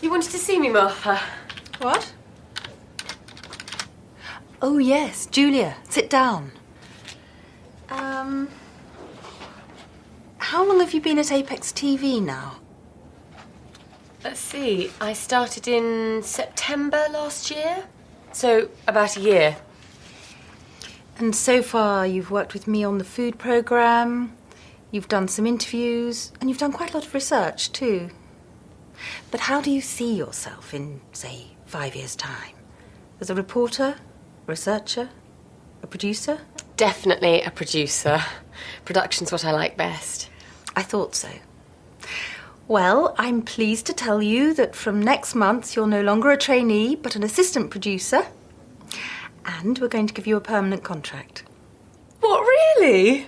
You wanted to see me, Martha? What? Oh, yes, Julia, sit down. How long have you been at Apex TV now? Let's see, I started in September last year, so about a year. And so far you've worked with me on the food programme, you've done some interviews, and you've done quite a lot of research too. But how do you see yourself in, say, 5 years' time? As a reporter, researcher, a producer? Definitely a producer. Production's what I like best. I thought so. Well, I'm pleased to tell you that from next month you're no longer a trainee, but an assistant producer. And we're going to give you a permanent contract. What, really?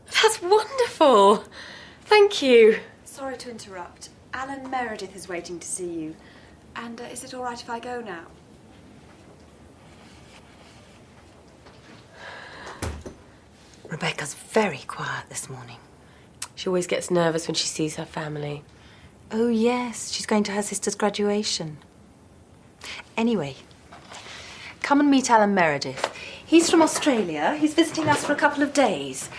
That's wonderful. Thank you. Sorry to interrupt. Alan Meredith is waiting to see you. And is it all right if I go now? Rebecca's very quiet this morning. She always gets nervous when she sees her family. Oh, yes, she's going to her sister's graduation. Anyway, come and meet Alan Meredith. He's from Australia. He's visiting us for a couple of days.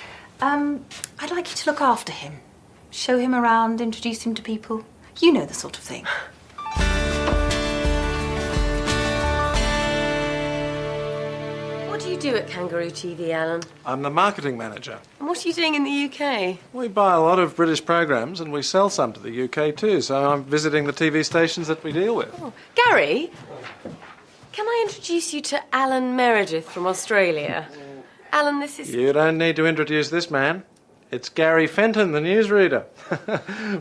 I'd like you to look after him. Show him around, introduce him to people. You know the sort of thing. What do you do at Kangaroo TV, Alan? I'm the marketing manager. And what are you doing in the UK? We buy a lot of British programs and we sell some to the UK too, so I'm visiting the TV stations that we deal with. Oh. Gary, can I introduce you to Alan Meredith from Australia? Alan, this is... You don't need to introduce this man. It's Gary Fenton, the newsreader.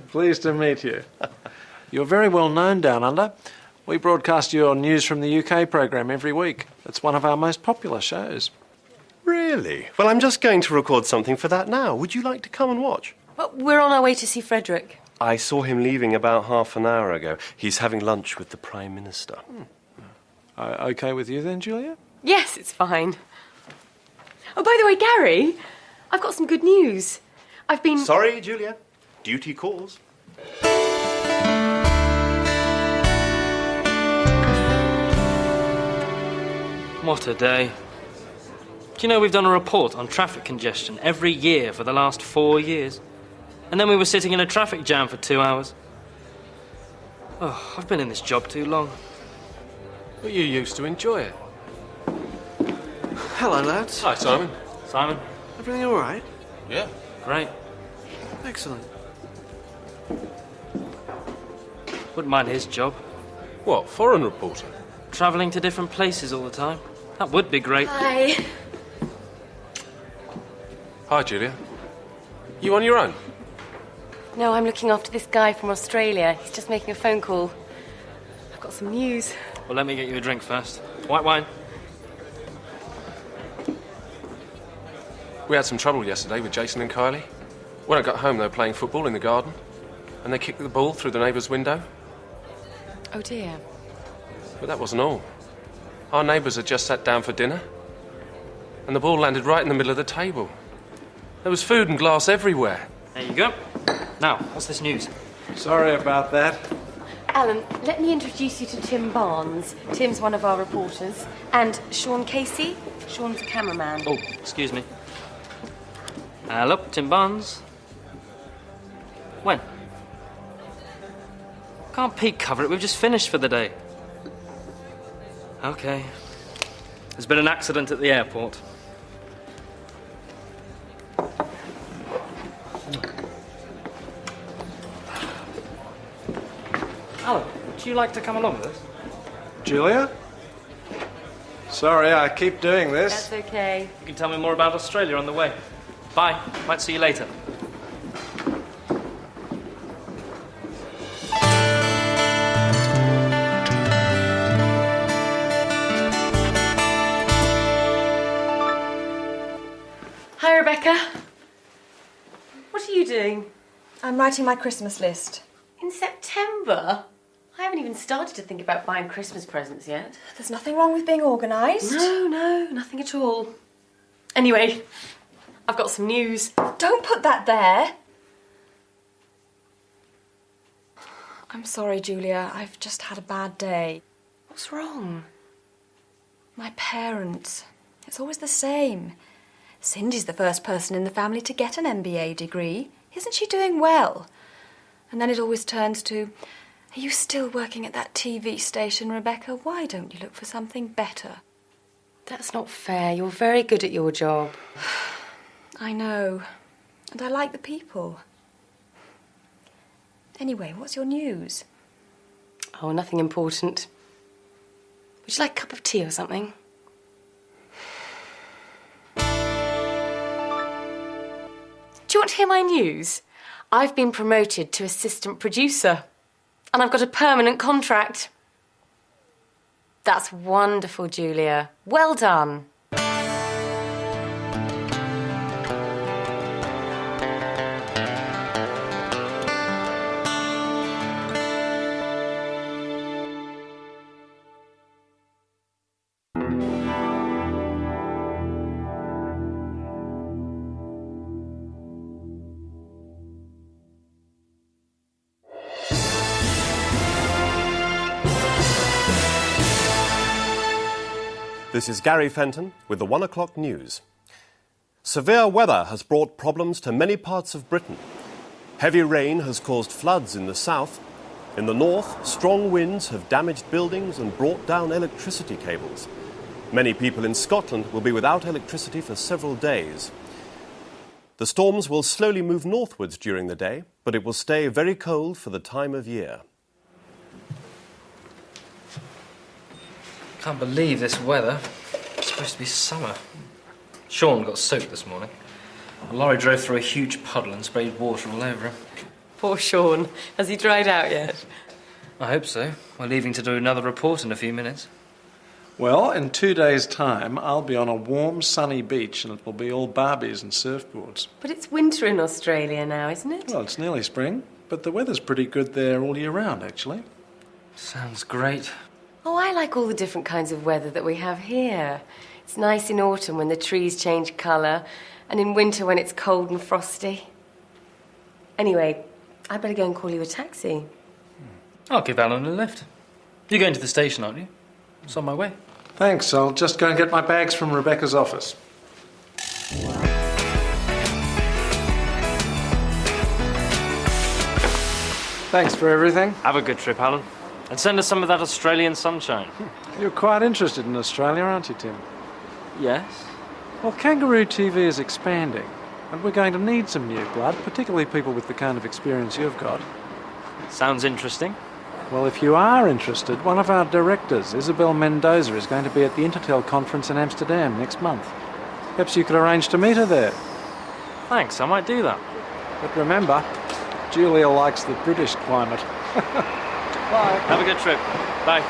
Pleased to meet you. You're very well known down under. We broadcast your News from the UK program every week. It's one of our most popular shows. Really? Well, I'm just going to record something for that now. Would you like to come and watch? Well, we're on our way to see Frederick. I saw him leaving about half an hour ago. He's having lunch with the Prime Minister. Okay with you then, Julia? Yes, it's fine. Oh, by the way, Gary, I've got some good news. I've been... Sorry, Julia. Duty calls. What a day. Do you know we've done a report on traffic congestion every year for the last 4 years? And then we were sitting in a traffic jam for 2 hours. Oh, I've been in this job too long. Well, you used to enjoy it. Hello, lads. Hi, Simon. Simon? Everything all right? Yeah. Great. Excellent. Wouldn't mind his job. What, foreign reporter? Travelling to different places all the time. That would be great. Hi. Hi, Julia. You on your own? No, I'm looking after this guy from Australia. He's just making a phone call. I've got some news. Well, let me get you a drink first. White wine. We had some trouble yesterday with Jason and Kylie. When I got home, they were playing football in the garden, and they kicked the ball through the neighbour's window. Oh, dear. But that wasn't all. Our neighbours had just sat down for dinner, and the ball landed right in the middle of the table. There was food and glass everywhere. There you go. Now, what's this news? Sorry about that. Alan, let me introduce you to Tim Barnes. Tim's one of our reporters. And Sean Casey. Sean's a cameraman. Oh, excuse me. Hello, Tim Barnes. When? Can't peek cover it, we've just finished for the day. Okay. There's been an accident at the airport. Alan, would you like to come along with us? Julia? Sorry, I keep doing this. That's okay. You can tell me more about Australia on the way. Bye. Might see you later. Hi, Rebecca. What are you doing? I'm writing my Christmas list. In September? I haven't even started to think about buying Christmas presents yet. There's nothing wrong with being organised. No, nothing at all. Anyway, I've got some news. Don't put that there. I'm sorry, Julia. I've just had a bad day. What's wrong? My parents. It's always the same. Cindy's the first person in the family to get an MBA degree. Isn't she doing well? And then it always turns to, are you still working at that TV station, Rebecca? Why don't you look for something better? That's not fair. You're very good at your job. I know. And I like the people. Anyway, what's your news? Oh, nothing important. Would you like a cup of tea or something? Do you want to hear my news? I've been promoted to assistant producer. And I've got a permanent contract. That's wonderful, Julia. Well done. This is Gary Fenton with the 1 o'clock news. Severe weather has brought problems to many parts of Britain. Heavy rain has caused floods in the south. In the north, strong winds have damaged buildings and brought down electricity cables. Many people in Scotland will be without electricity for several days. The storms will slowly move northwards during the day, but it will stay very cold for the time of year. Can't believe this weather. It's supposed to be summer. Sean got soaked this morning. A lorry drove through a huge puddle and sprayed water all over him. Poor Sean. Has he dried out yet? I hope so. We're leaving to do another report in a few minutes. Well, in 2 days' time, I'll be on a warm, sunny beach and it will be all Barbies and surfboards. But it's winter in Australia now, isn't it? Well, it's nearly spring, but the weather's pretty good there all year round, actually. Sounds great. Oh, I like all the different kinds of weather that we have here. It's nice in autumn when the trees change colour, and in winter when it's cold and frosty. Anyway, I'd better go and call you a taxi. I'll give Alan a lift. You're going to the station, aren't you? It's on my way. Thanks, I'll just go and get my bags from Rebecca's office. Thanks for everything. Have a good trip, Alan. And send us some of that Australian sunshine. You're quite interested in Australia, aren't you, Tim? Yes? Well, Kangaroo TV is expanding, and we're going to need some new blood, particularly people with the kind of experience you've got. Sounds interesting. Well, if you are interested, one of our directors, Isabel Mendoza, is going to be at the Intertel conference in Amsterdam next month. Perhaps you could arrange to meet her there. Thanks, I might do that. But remember, Julia likes the British climate. Bye. Have a good trip. Bye.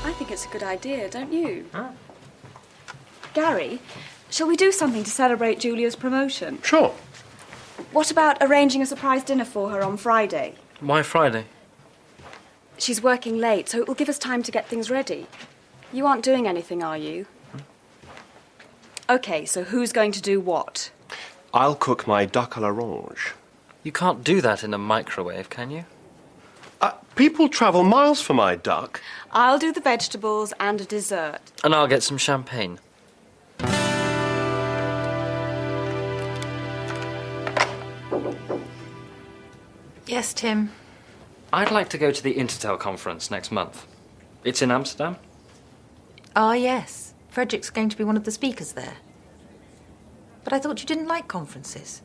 I think it's a good idea, don't you? Huh? Gary, shall we do something to celebrate Julia's promotion? Sure. What about arranging a surprise dinner for her on Friday? Why Friday? She's working late, so it will give us time to get things ready. You aren't doing anything, are you? OK, so who's going to do what? I'll cook my duck à l'orange. You can't do that in a microwave, can you? People travel miles for my duck. I'll do the vegetables and a dessert. And I'll get some champagne. Yes, Tim. I'd like to go to the Intertel conference next month. It's in Amsterdam. Ah, yes. Frederick's going to be one of the speakers there. But I thought you didn't like conferences.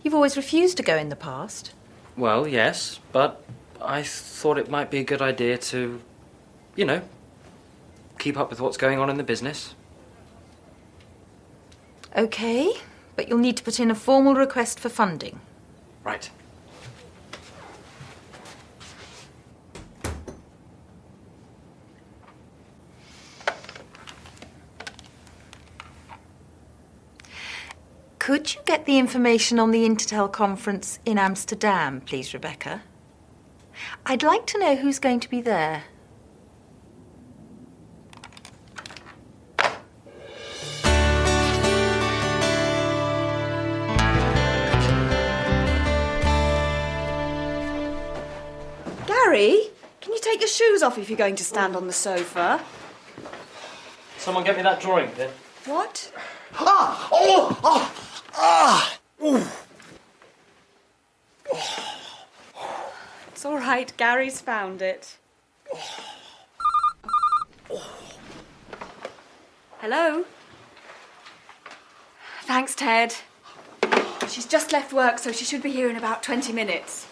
You've always refused to go in the past. Well, yes, but I thought it might be a good idea to, you know, keep up with what's going on in the business. OK, but you'll need to put in a formal request for funding. Right. Could you get the information on the Intertel conference in Amsterdam, please, Rebecca? I'd like to know who's going to be there. Gary, can you take your shoes off if you're going to stand on the sofa? Someone get me that drawing, then. What? It's all right, Gary's found it. Hello? Thanks, Ted. She's just left work, so she should be here in about 20 minutes.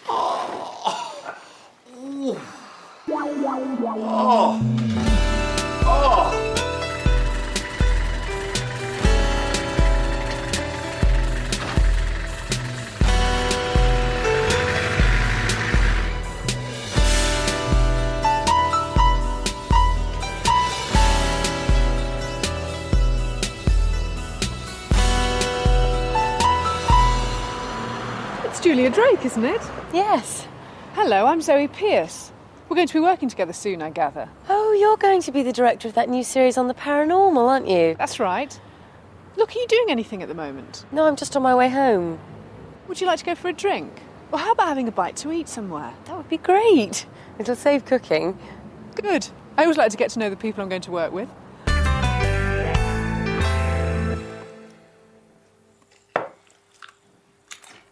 It's Julia Drake, isn't it? Yes. Hello, I'm Zoe Pierce. We're going to be working together soon, I gather. Oh, you're going to be the director of that new series on the paranormal, aren't you? That's right. Look, are you doing anything at the moment? No, I'm just on my way home. Would you like to go for a drink? Or how about having a bite to eat somewhere? That would be great. It'll save cooking. Good. I always like to get to know the people I'm going to work with.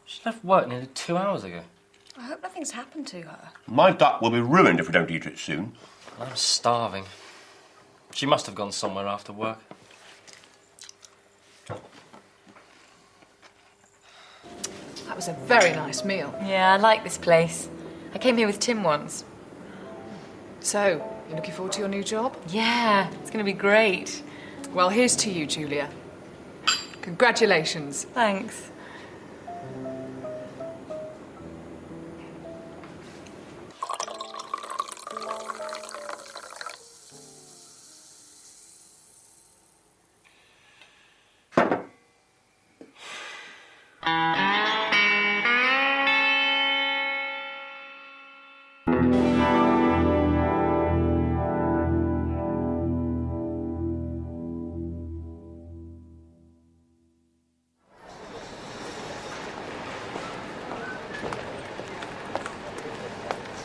She left work nearly 2 hours ago. I hope nothing's happened to her. My duck will be ruined if we don't eat it soon. I'm starving. She must have gone somewhere after work. That was a very nice meal. Yeah, I like this place. I came here with Tim once. So, you looking forward to your new job? Yeah, it's going to be great. Well, here's to you, Julia. Congratulations. Thanks.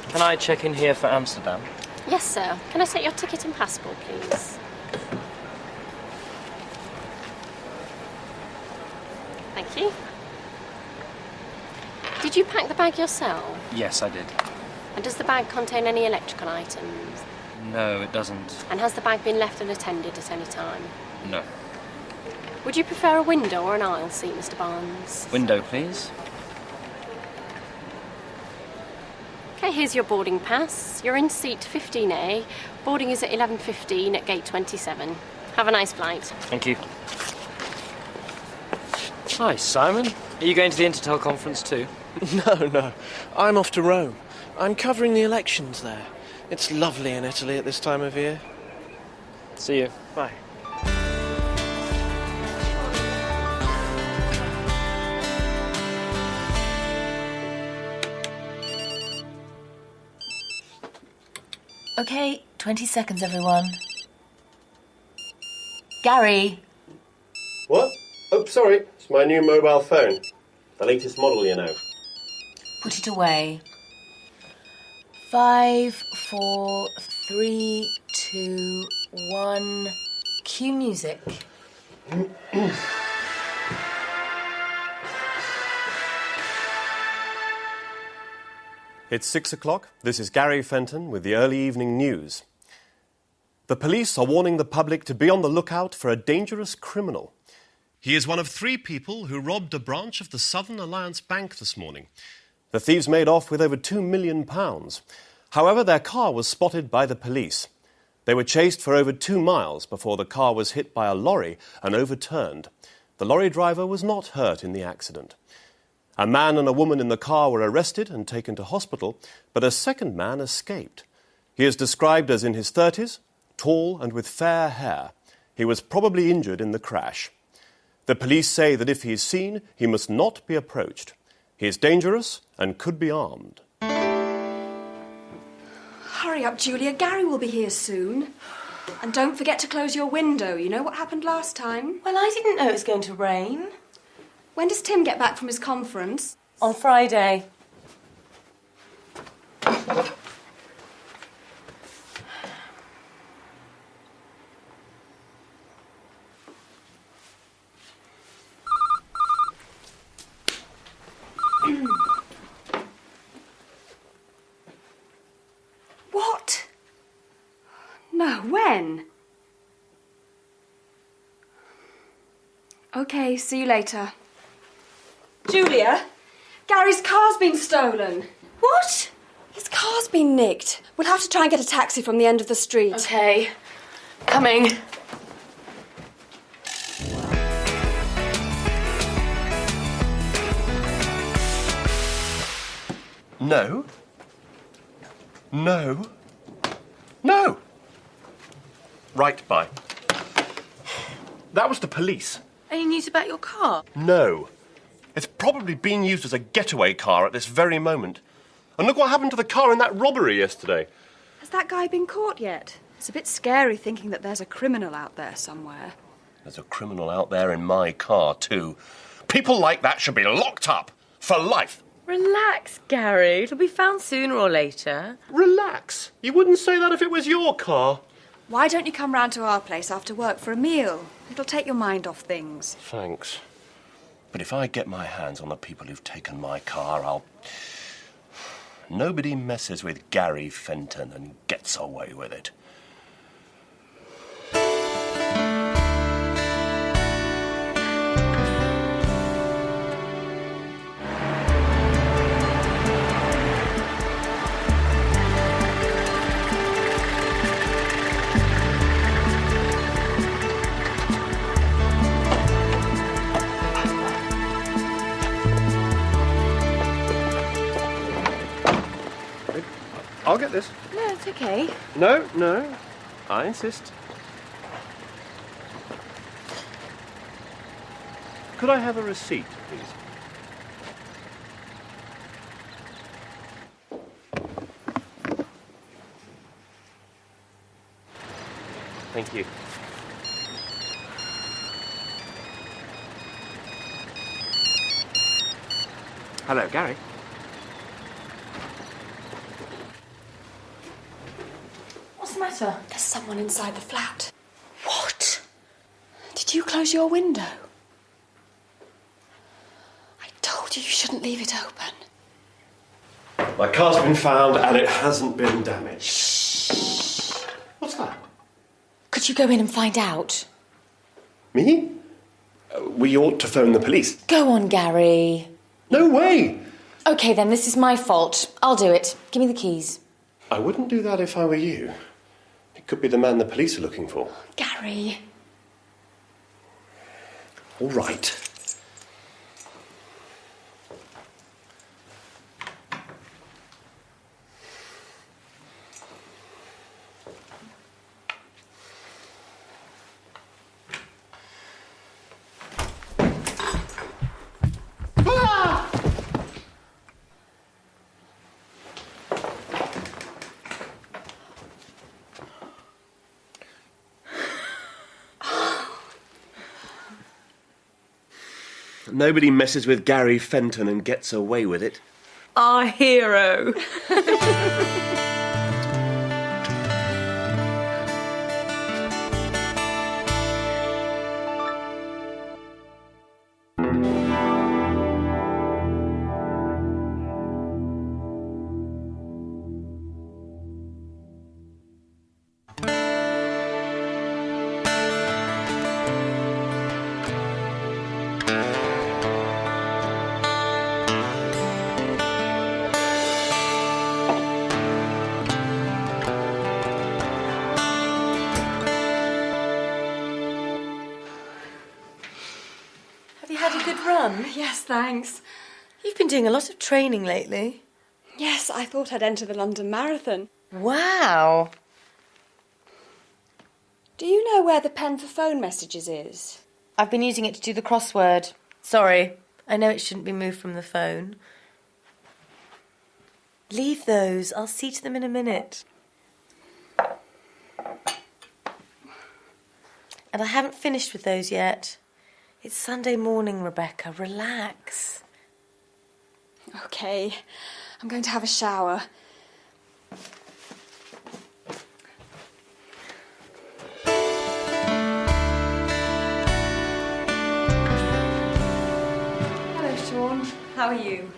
Can I check in here for Amsterdam? Yes, sir. Can I take your ticket and passport, please? Thank you. Did you pack the bag yourself? Yes, I did. And does the bag contain any electrical items? No, it doesn't. And has the bag been left unattended at any time? No. Would you prefer a window or an aisle seat, Mr. Barnes? Window, please. Okay, here's your boarding pass. You're in seat 15A. Boarding is at 11:15 at gate 27. Have a nice flight. Thank you. Hi, Simon. Are you going to the Intertel conference too? No. I'm off to Rome. I'm covering the elections there. It's lovely in Italy at this time of year. See you. Bye. Okay, 20 seconds, everyone. Gary. What? Oh, sorry. It's my new mobile phone. The latest model, you know. Put it away. 5, 4, 3, 2, 1. Cue music. It's 6 o'clock. This is Gary Fenton with the early evening news. The police are warning the public to be on the lookout for a dangerous criminal. He is one of 3 people who robbed a branch of the Southern Alliance Bank this morning. The thieves made off with over £2 million. However, their car was spotted by the police. They were chased for over 2 miles before the car was hit by a lorry and overturned. The lorry driver was not hurt in the accident. A man and a woman in the car were arrested and taken to hospital, but a second man escaped. He is described as in his 30s, tall and with fair hair. He was probably injured in the crash. The police say that if he is seen, he must not be approached. He is dangerous and could be armed. Hurry up, Julia. Gary will be here soon. And don't forget to close your window. You know what happened last time? Well, I didn't know it was going to rain. When does Tim get back from his conference? On Friday. What? No, when? OK, see you later. Julia, Gary's car's been stolen. What? His car's been nicked. We'll have to try and get a taxi from the end of the street. OK. Coming. No. No. No! Right, bye. That was the police. Any news about your car? No. It's probably being used as a getaway car at this very moment. And look what happened to the car in that robbery yesterday. Has that guy been caught yet? It's a bit scary thinking that there's a criminal out there somewhere. There's a criminal out there in my car, too. People like that should be locked up for life. Relax, Gary. It'll be found sooner or later. Relax. You wouldn't say that if it was your car. Why don't you come round to our place after work for a meal? It'll take your mind off things. Thanks. But if I get my hands on the people who've taken my car, I'll... Nobody messes with Gary Fenton and gets away with it. I'll get this. No, it's okay. No, no. I insist. Could I have a receipt, please? Thank you. Hello, Gary. What's the matter? There's someone inside the flat. What? Did you close your window? I told you you shouldn't leave it open. My car's been found and it hasn't been damaged. Shh. What's that? Could you go in and find out? Me? We ought to phone the police. Go on, Gary. No way! OK, then, this is my fault. I'll do it. Give me the keys. I wouldn't do that if I were you. It could be the man the police are looking for. Gary. All right. Nobody messes with Gary Fenton and gets away with it. Our hero. Have you had a good run? Yes, thanks. You've been doing a lot of training lately. Yes, I thought I'd enter the London Marathon. Wow. Do you know where the pen for phone messages is? I've been using it to do the crossword. Sorry, I know it shouldn't be moved from the phone. Leave those. I'll see to them in a minute. And I haven't finished with those yet. It's Sunday morning, Rebecca. Relax. OK, I'm going to have a shower. Hello, Sean. How are you?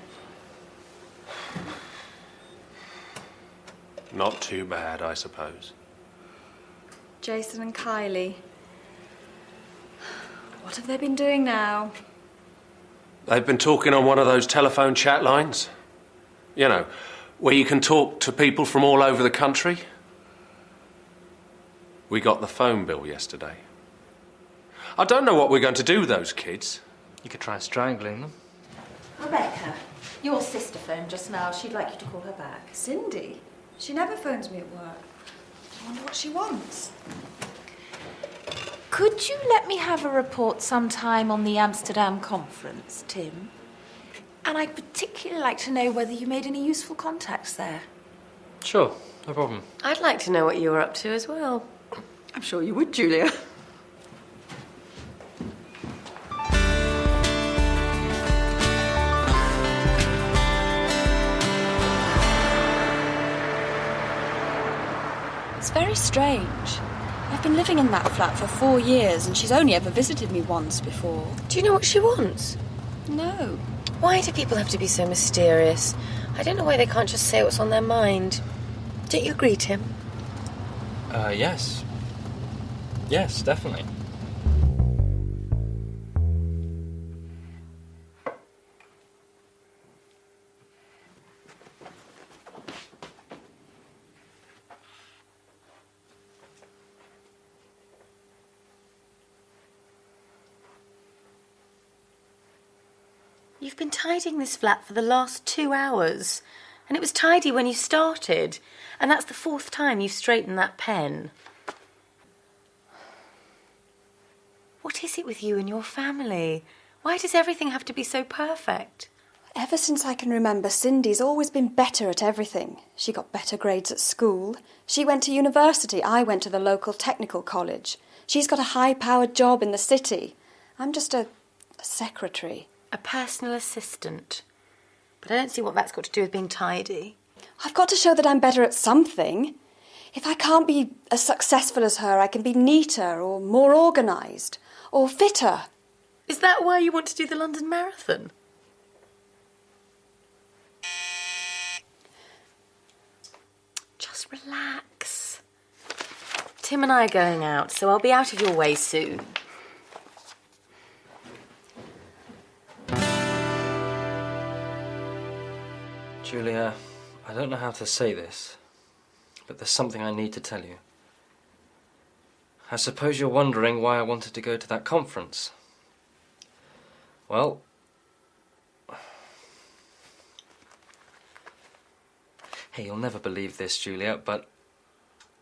Not too bad, I suppose. Jason and Kylie. What have they been doing now? They've been talking on one of those telephone chat lines. You know, where you can talk to people from all over the country. We got the phone bill yesterday. I don't know what we're going to do with those kids. You could try strangling them. Rebecca, your sister phoned just now. She'd like you to call her back. Cindy? She never phones me at work. I wonder what she wants. Could you let me have a report sometime on the Amsterdam conference, Tim? And I'd particularly like to know whether you made any useful contacts there. Sure, no problem. I'd like to know what you were up to as well. I'm sure you would, Julia. It's very strange. I've been living in that flat for 4 years and she's only ever visited me once before. Do you know what she wants? No. Why do people have to be so mysterious? I don't know why they can't just say what's on their mind. Don't you agree, Tim? Yes. Yes, definitely. You've been tidying this flat for the last 2 hours. And it was tidy when you started. And that's the 4th time you've straightened that pen. What is it with you and your family? Why does everything have to be so perfect? Ever since I can remember, Cindy's always been better at everything. She got better grades at school. She went to university. I went to the local technical college. She's got a high-powered job in the city. I'm just a secretary. A personal assistant. But I don't see what that's got to do with being tidy. I've got to show that I'm better at something. If I can't be as successful as her, I can be neater or more organised or fitter. Is that why you want to do the London Marathon? Just relax. Tim and I are going out, so I'll be out of your way soon. Julia, I don't know how to say this, but there's something I need to tell you. I suppose you're wondering why I wanted to go to that conference. Well, hey, you'll never believe this, Julia, but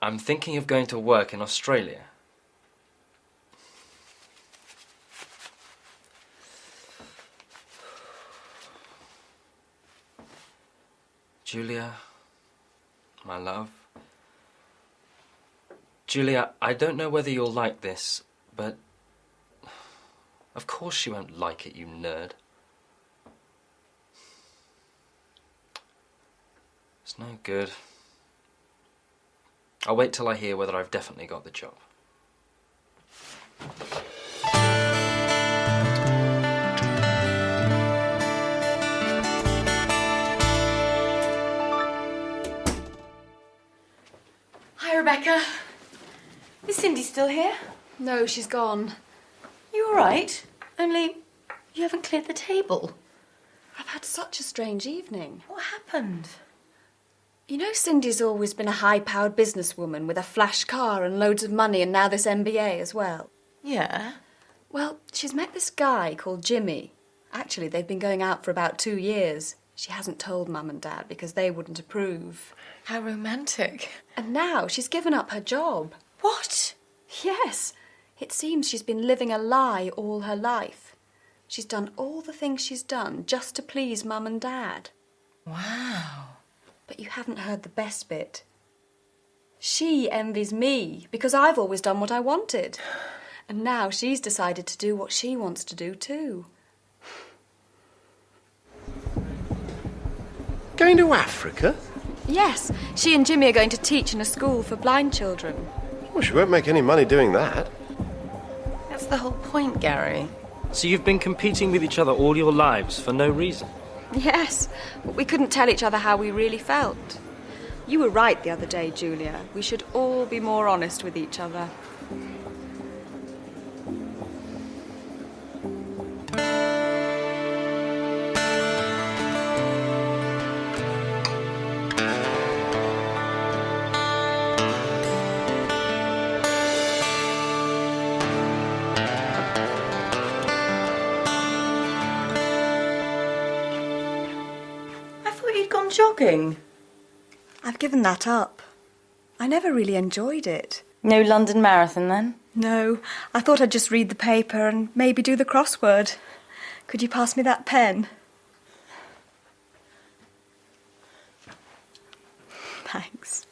I'm thinking of going to work in Australia. Julia, my love. Julia, I don't know whether you'll like this, but of course you won't like it, you nerd. It's no good. I'll wait till I hear whether I've definitely got the job. Hi, Rebecca. Is Cindy still here? No, she's gone. You all right? Only you haven't cleared the table. I've had such a strange evening. What happened? You know, Cindy's always been a high-powered businesswoman with a flash car and loads of money and now this MBA as well. Yeah? Well, she's met this guy called Jimmy. Actually, they've been going out for about 2 years. She hasn't told Mum and Dad because they wouldn't approve. How romantic. And now she's given up her job. What? Yes. It seems she's been living a lie all her life. She's done all the things she's done just to please Mum and Dad. Wow. But you haven't heard the best bit. She envies me because I've always done what I wanted. And now she's decided to do what she wants to do too. Going to Africa? Yes, she and Jimmy are going to teach in a school for blind children. Well, she won't make any money doing that. That's the whole point, Gary. So you've been competing with each other all your lives for no reason? Yes, but we couldn't tell each other how we really felt. You were right the other day, Julia. We should all be more honest with each other. Jogging? I've given that up. I never really enjoyed it. No London Marathon, then? No, I thought I'd just read the paper and maybe do the crossword. Could you pass me that pen? Thanks.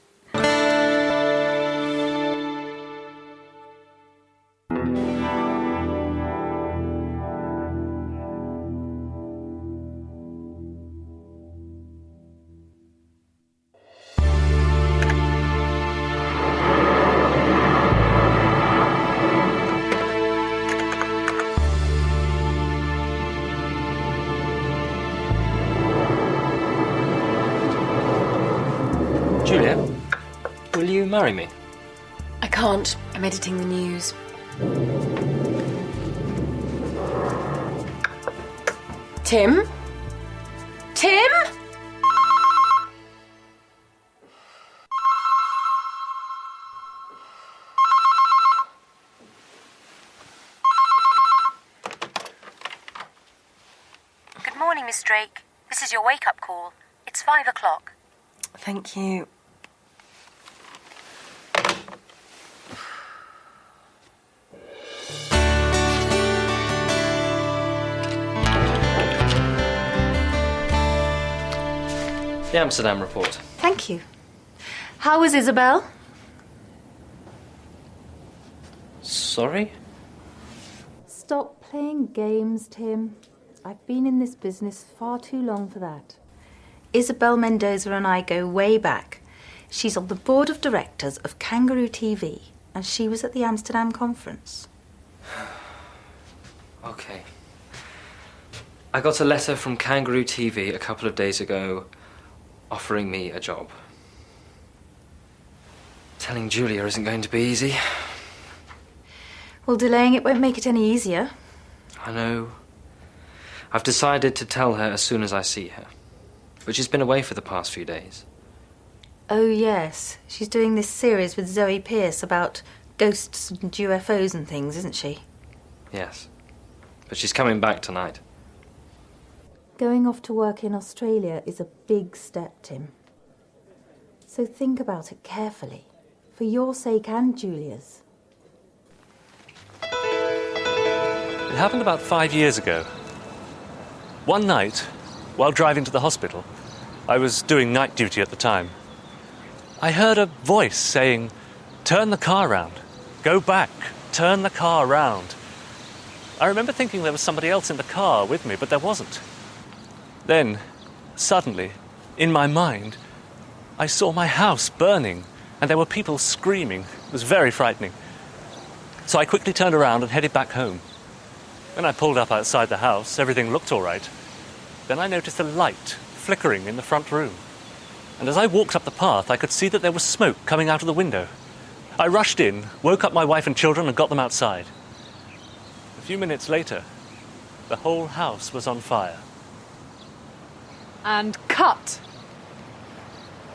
Julia, will you marry me? I can't. I'm editing the news. Tim? Tim? Good morning, Miss Drake. This is your wake-up call. It's 5 o'clock. Thank you. The Amsterdam report. Thank you. How was Isabel? Sorry? Stop playing games, Tim. I've been in this business far too long for that. Isabel Mendoza and I go way back. She's on the board of directors of Kangaroo TV, and she was at the Amsterdam conference. Okay. I got a letter from Kangaroo TV a couple of days ago offering me a job. Telling Julia isn't going to be easy. Well, delaying it won't make it any easier. I know. I've decided to tell her as soon as I see her. But she's been away for the past few days. Oh, yes. She's doing this series with Zoe Pearce about ghosts and UFOs and things, isn't she? Yes. But she's coming back tonight. Going off to work in Australia is a big step, Tim. So think about it carefully, for your sake and Julia's. It happened about 5 years ago. One night, while driving to the hospital, I was doing night duty at the time, I heard a voice saying, "Turn the car round. Go back. Turn the car round." I remember thinking there was somebody else in the car with me, but there wasn't. Then, suddenly, in my mind, I saw my house burning, and there were people screaming. It was very frightening. So I quickly turned around and headed back home. When I pulled up outside the house, everything looked all right. Then I noticed a light flickering in the front room. And as I walked up the path, I could see that there was smoke coming out of the window. I rushed in, woke up my wife and children, and got them outside. A few minutes later, the whole house was on fire. And cut!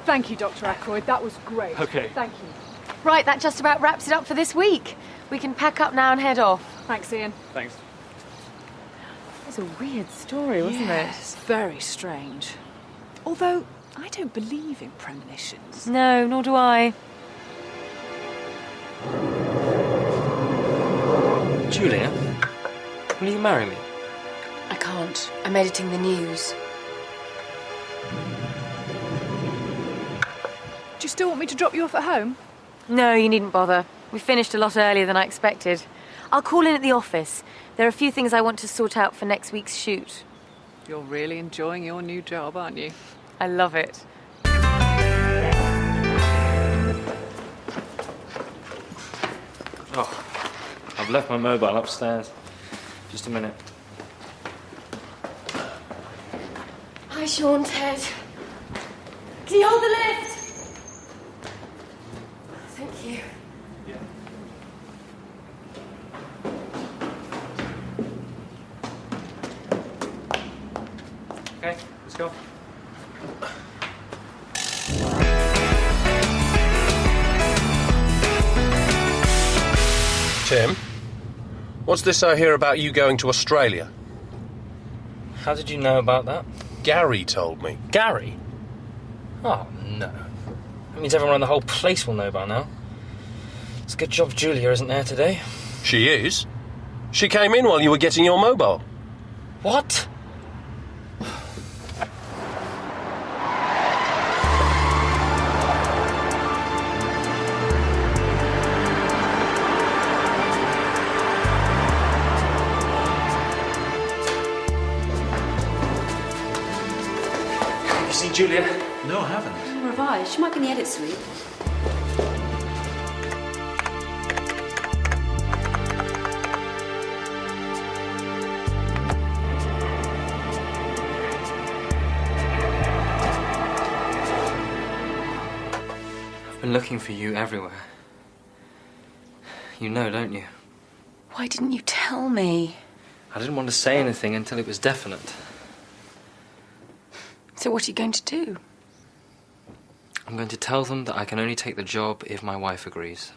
Thank you, Dr. Ackroyd. That was great. Okay. Thank you. Right, that just about wraps it up for this week. We can pack up now and head off. Thanks, Ian. Thanks. It was a weird story, wasn't Yes, very strange. Although, I don't believe in premonitions. it? No, nor do I. Julia, will you marry me? I can't. I'm editing the news. Do you still want me to drop you off at home? No, you needn't bother. We finished a lot earlier than I expected. I'll call in at the office. There are a few things I want to sort out for next week's shoot. You're really enjoying your new job, aren't you? I love it. Oh, I've left my mobile upstairs. Just a minute. Hi, Sean, Ted. Can you hold the lift? Thank you. Okay, let's go. Tim, what's this I hear about you going to Australia? How did you know about that? Gary told me. Gary? Oh, no. That means everyone in the whole place will know by now. It's a good job Julia isn't there today. She is. She came in while you were getting your mobile. What? You seen Julia? No, I haven't. Revised. She might be in the edit suite. I've been looking for you everywhere. You know, don't you? Why didn't you tell me? I didn't want to say anything until it was definite. So what are you going to do? I'm going to tell them that I can only take the job if my wife agrees.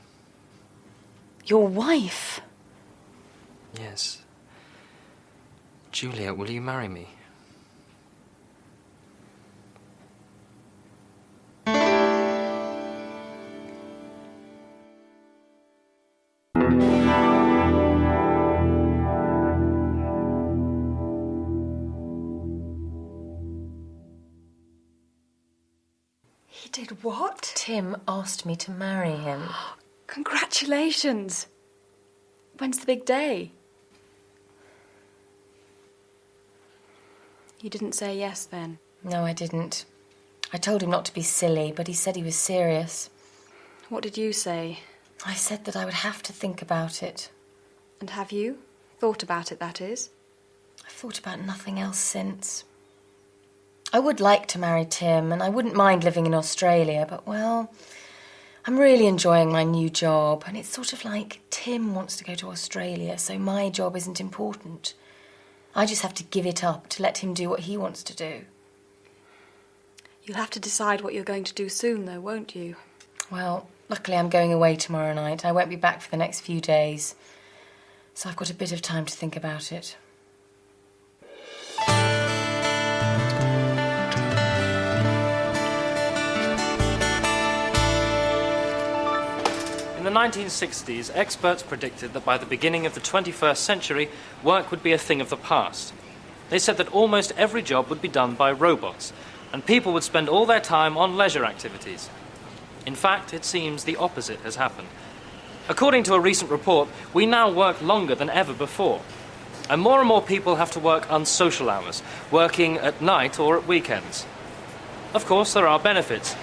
Your wife? Yes. Julia, will you marry me? He did what? Tim asked me to marry him. Congratulations. When's the big day? You didn't say yes then? No, I didn't. I told him not to be silly, but he said he was serious. What did you say? I said that I would have to think about it. And have you? Thought about it, that is? I've thought about nothing else since. I would like to marry Tim, and I wouldn't mind living in Australia, but, well, I'm really enjoying my new job, and it's sort of like Tim wants to go to Australia, so my job isn't important. I just have to give it up to let him do what he wants to do. You'll have to decide what you're going to do soon, though, won't you? Well, luckily I'm going away tomorrow night. I won't be back for the next few days, so I've got a bit of time to think about it. In the 1960s, experts predicted that by the beginning of the 21st century, work would be a thing of the past. They said that almost every job would be done by robots, and people would spend all their time on leisure activities. In fact, it seems the opposite has happened. According to a recent report, we now work longer than ever before. And more people have to work unsocial hours, working at night or at weekends. Of course, there are benefits.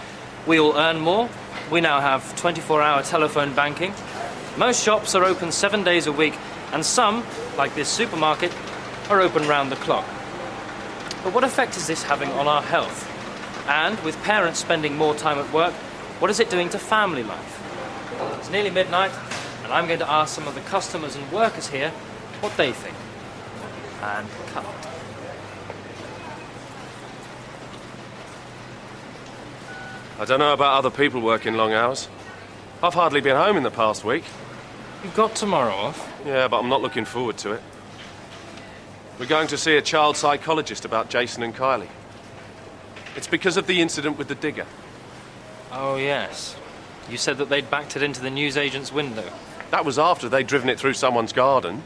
We all earn more. We now have 24-hour telephone banking. Most shops are open 7 days a week, and some, like this supermarket, are open round the clock. But what effect is this having on our health? And with parents spending more time at work, what is it doing to family life? It's nearly midnight, and I'm going to ask some of the customers and workers here what they think. And cut. I don't know about other people working long hours. I've hardly been home in the past week. You've got tomorrow off? Yeah, but I'm not looking forward to it. We're going to see a child psychologist about Jason and Kylie. It's because of the incident with the digger. Oh, yes. You said that they'd backed it into the newsagent's window. That was after they'd driven it through someone's garden.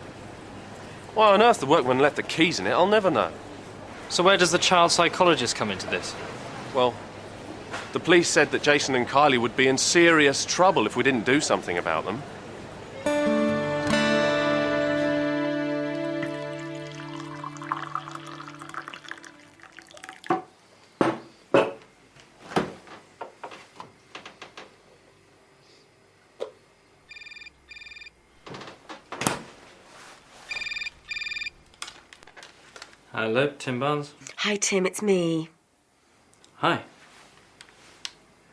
Why on earth the workman left the keys in it, I'll never know. So where does the child psychologist come into this? Well, the police said that Jason and Kylie would be in serious trouble if we didn't do something about them. Hello, Tim Barnes. Hi, Tim, it's me. Hi.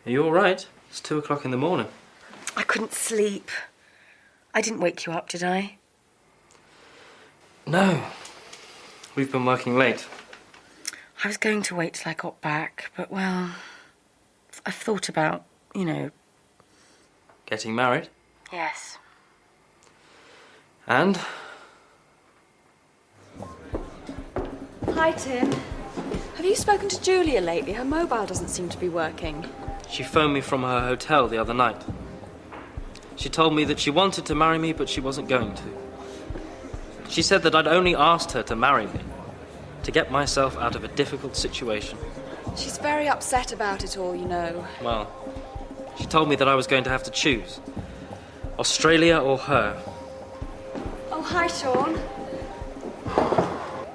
Are you all right? It's 2 o'clock in the morning. I couldn't sleep. I didn't wake you up, did I? No. We've been working late. I was going to wait till I got back, but, well, I've thought about, Getting married? Yes. And? Hi, Tim. Have you spoken to Julia lately? Her mobile doesn't seem to be working. She phoned me from her hotel the other night. She told me that she wanted to marry me, but she wasn't going to. She said that I'd only asked her to marry me, to get myself out of a difficult situation. She's very upset about it all, you know. Well, she told me that I was going to have to choose. Australia or her. Oh, hi, Sean.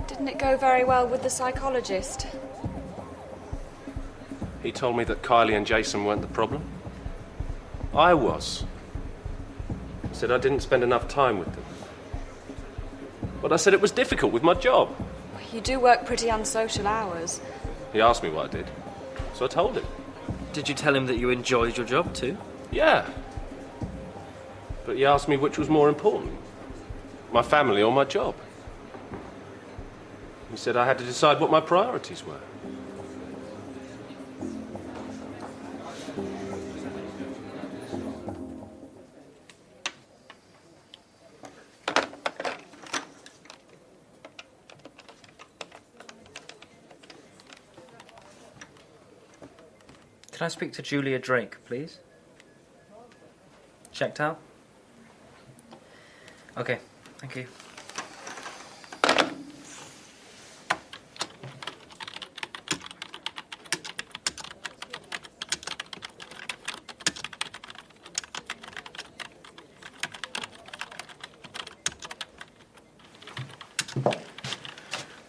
Didn't it go very well with the psychologist? He told me that Kylie and Jason weren't the problem. I was. He said I didn't spend enough time with them. But I said it was difficult with my job. You do work pretty unsocial hours. He asked me what I did, so I told him. Did you tell him that you enjoyed your job too? Yeah. But he asked me which was more important, my family or my job. He said I had to decide what my priorities were. Can I speak to Julia Drake, please? Checked out? Okay, thank you.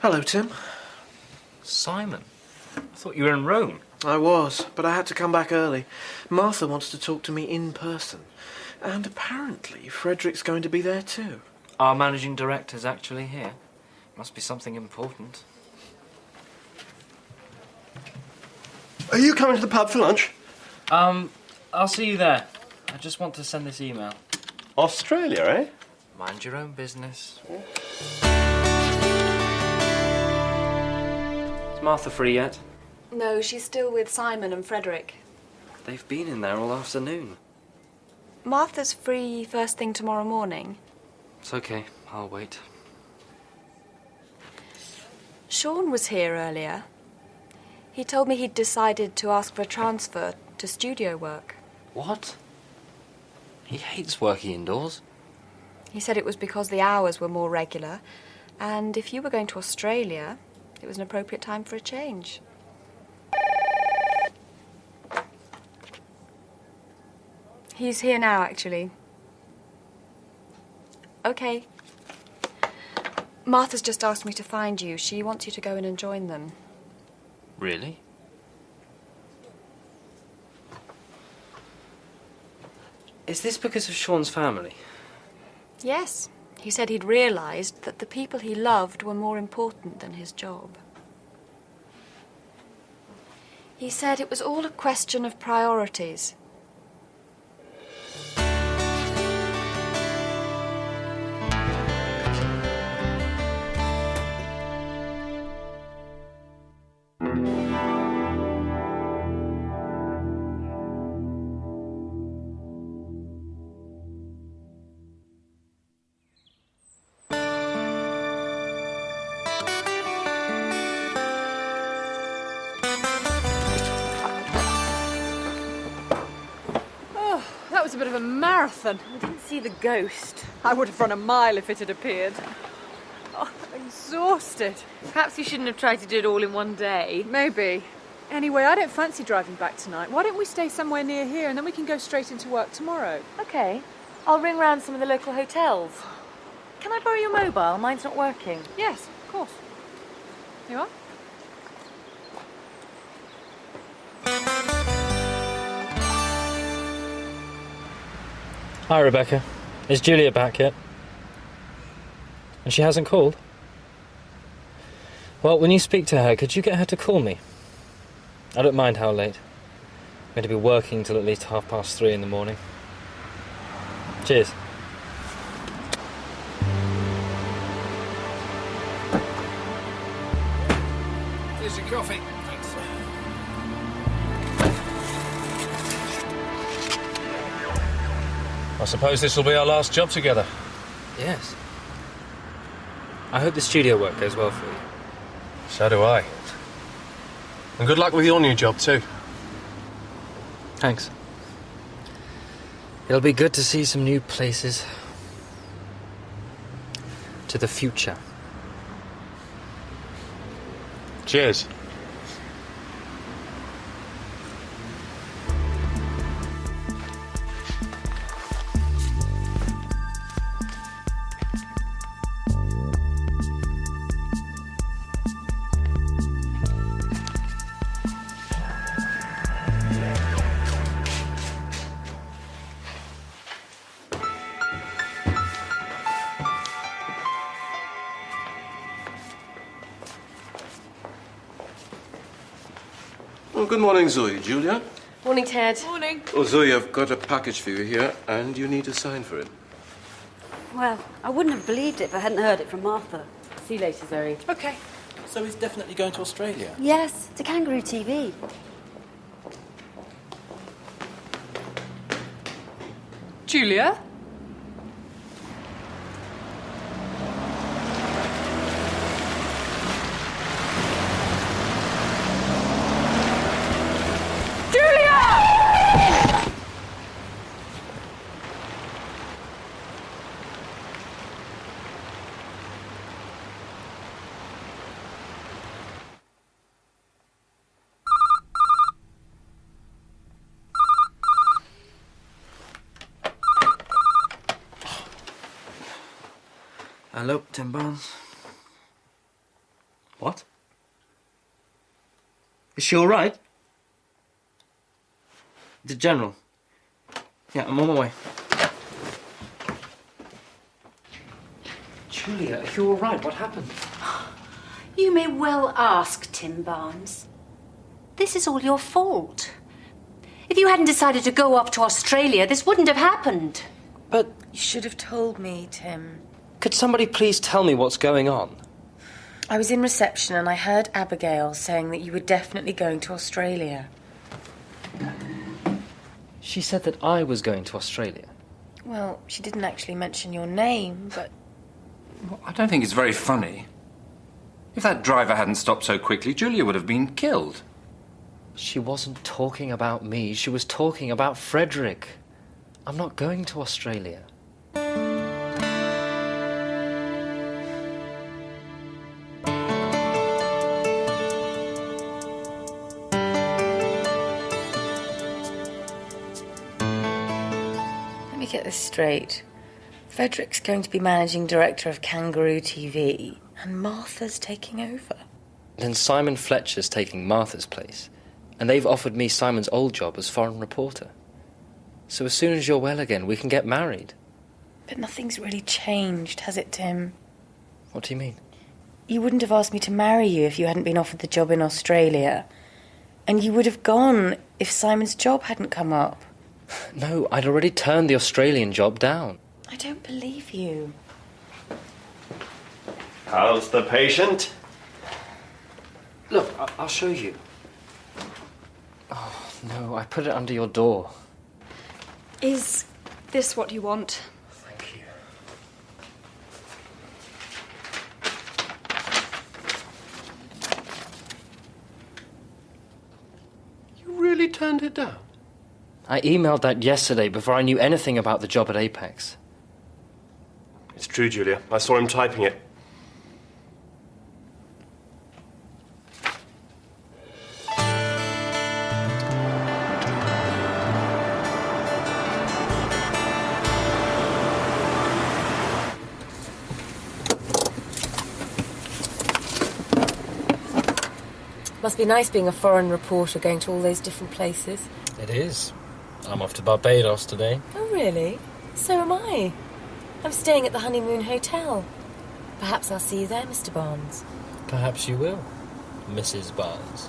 Hello, Tim. Simon, I thought you were in Rome. I was, but I had to come back early. Martha wants to talk to me in person. And apparently Frederick's going to be there too. Our managing director's actually here. Must be something important. Are you coming to the pub for lunch? I'll see you there. I just want to send this email. Australia, eh? Mind your own business. Is Martha free yet? No, she's still with Simon and Frederick. They've been in there all afternoon. Martha's free first thing tomorrow morning. It's okay, I'll wait. Sean was here earlier. He told me he'd decided to ask for a transfer to studio work. What? He hates working indoors. He said it was because the hours were more regular, and if you were going to Australia, it was an appropriate time for a change. He's here now, actually. Okay. Martha's just asked me to find you. She wants you to go in and join them. Really? Is this because of Sean's family? Yes. He said he'd realised that the people he loved were more important than his job. He said it was all a question of priorities. a bit of a marathon. I didn't see the ghost. I would have run a mile if it had appeared. Oh, I'm exhausted. Perhaps you shouldn't have tried to do it all in one day. Maybe. Anyway, I don't fancy driving back tonight. Why don't we stay somewhere near here and then we can go straight into work tomorrow? OK. I'll ring round some of the local hotels. Can I borrow your mobile? Mine's not working. Yes, of course. Here you are. Hi, Rebecca. Is Julia back yet? And she hasn't called? Well, when you speak to her, could you get her to call me? I don't mind how late. I'm going to be working till at least 3:30 in the morning. Cheers. Here's your coffee. Thanks. I suppose this will be our last job together. Yes. I hope the studio work goes well for you. So do I. And good luck with your new job, too. Thanks. It'll be good to see some new places. To the future. Cheers. Well, good morning, Zoe. Julia? Morning, Ted. Morning. Oh, Zoe, I've got a package for you here, and you need to sign for it. Well, I wouldn't have believed it if I hadn't heard it from Martha. See you later, Zoe. OK. So he's definitely going to Australia? Yes, to Kangaroo TV. Julia? Hello, Tim Barnes. What? Is she all right? The General. Yeah, I'm on my way. Julia, are you all right? What happened? You may well ask, Tim Barnes. This is all your fault. If you hadn't decided to go off to Australia, this wouldn't have happened. But You should have told me, Tim. could somebody please tell me what's going on? I was in reception and I heard Abigail saying that you were definitely going to Australia. She said that I was going to Australia. Well, she didn't actually mention your name, but... Well, I don't think it's very funny. If that driver hadn't stopped so quickly, Julia would have been killed. She wasn't talking about me. She was talking about Frederick. I'm not going to Australia. Let me get this straight. Frederick's going to be managing director of Kangaroo TV, and Martha's taking over. Then Simon Fletcher's taking Martha's place, and they've offered me Simon's old job as foreign reporter. So as soon as you're well again, we can get married. But nothing's really changed, has it, Tim? What do you mean? You wouldn't have asked me to marry you if you hadn't been offered the job in Australia. And you would have gone if Simon's job hadn't come up. No, I'd already turned the Australian job down. I don't believe you. How's the patient? Look, I'll show you. Oh, no, I put it under your door. Is this what you want? Thank you. You really turned it down? I emailed that yesterday before I knew anything about the job at Apex. It's true, Julia. I saw him typing it. Must be nice being a foreign reporter going to all those different places. It is. I'm off to Barbados today. Oh, really? So am I. I'm staying at the Honeymoon Hotel. Perhaps I'll see you there, Mr. Barnes. Perhaps you will, Mrs. Barnes.